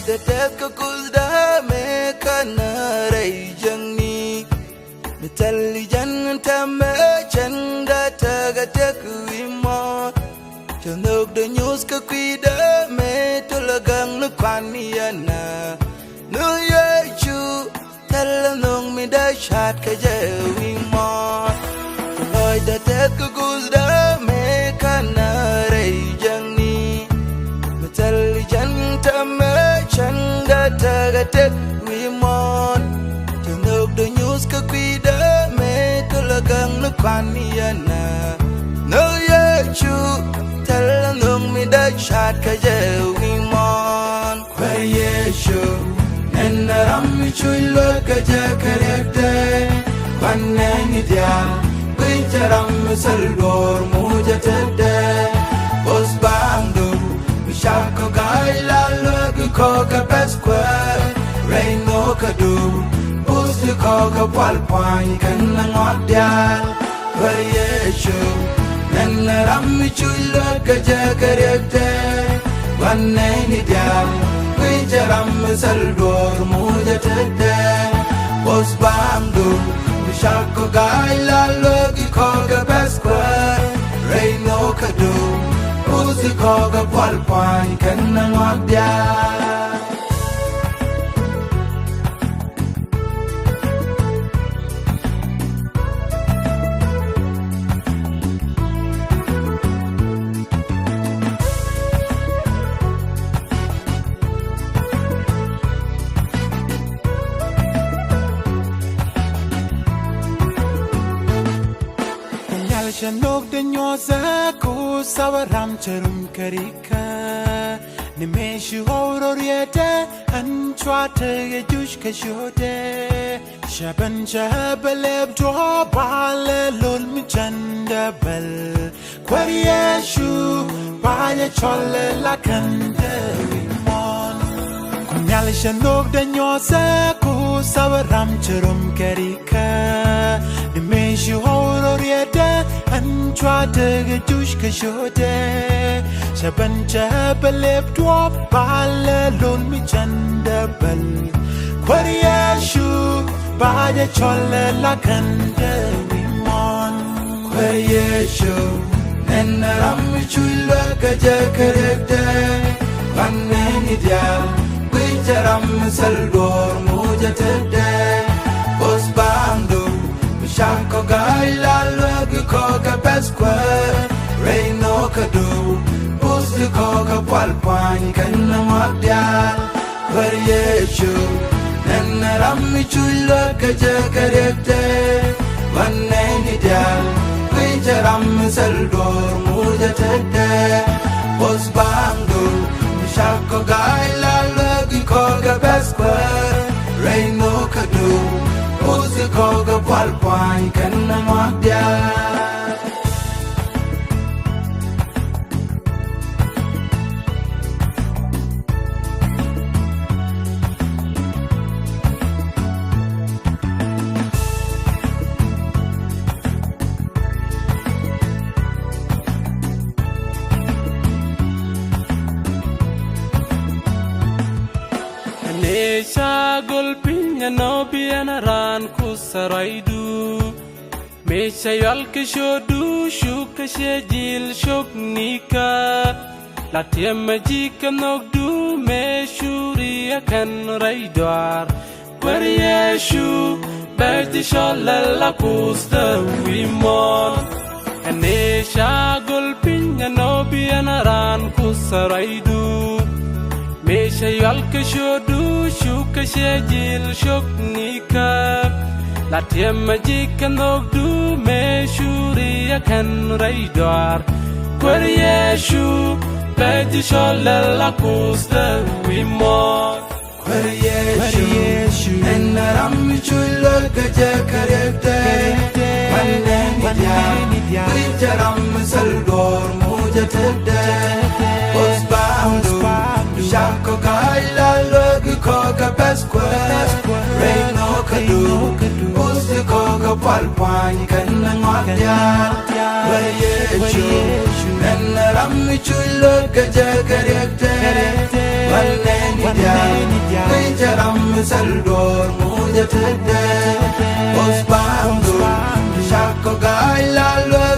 The death goes the Mekanare Jangni Metallijan Tamachan that Tagatakuimo to know the news Kakwida Metalagang Lukaniana No Yachu Talanong me the shot Kajawimo The death goes the Mekanare Jangni Metallijan Tamachan Chanda tagatek wimon Tunok the news kakwida me tulagang nukwaniana No yachu talanong mi da chat kaje wimon Kwa yeshu Nenaram mi chulo kaje karekte Kwanengi dia Wincharam salgor mujatete Osbandu Shako gaila look coca pesque Rain no cadu Boost the coca palpine can not dial Variation Then Ramichu look a jacarete One name dial Which a ramsaldor mujate Was bandu Shako gaila look coca pesque Rain no cadu Who's the coga palpine can not die? Shanok de nyoza ko sawaram charum karika Nimeshu hororiete anchwate yejush kashode Shaban shabaleb dwa bale lol michanda bal Kwarieshu baya chole lakande wimon Kunyal shanok de nyoza ko sawaram charum karika Nimeshu hororiete Anchwate gejush kashode Shaban chabaleb dwa bale lol michanda bal Kwarieshu baya chole lakande wimon Kwarieshu Nenaram chulo kaje karekte Kwanengi dia Wincharam salgor mujatete Osbandu Shako gaila look coca pesque Rain no cadu Boost the coca palpine can not dial Variation Then Ramichu look a jacarete One name dial Which a ramsaldor mujate Was bandu Shako gaila look coca pesque Rain no cadu Who's the coga palpine can not die? Nesha golpinya no biana ran kusaraidu Mesha yalke shodu shuka shejil shoknika Latia majika nogdu me shuri akan raidwar Kwarieshu Berti sholala kusta wimon Nesha golpinya no biana ran kusaraidu Mesha yalke shodu shuka shejil shoknika Latia majika nogdu me shuri akan raidwar Kwarieshu Berti sholala kusta wimon Kwarieshu Nenaram chulo kaje karekte Kwanengi dia Wincharam salgor mujatete Osbandu Shako gaila look coca pesque Rain no cadu Boost the coca palpine can not dial Variation chui look at Jacarete, Valenia, Pinjaram Saldor, Muja Tede, Osbando, Shako Gaila.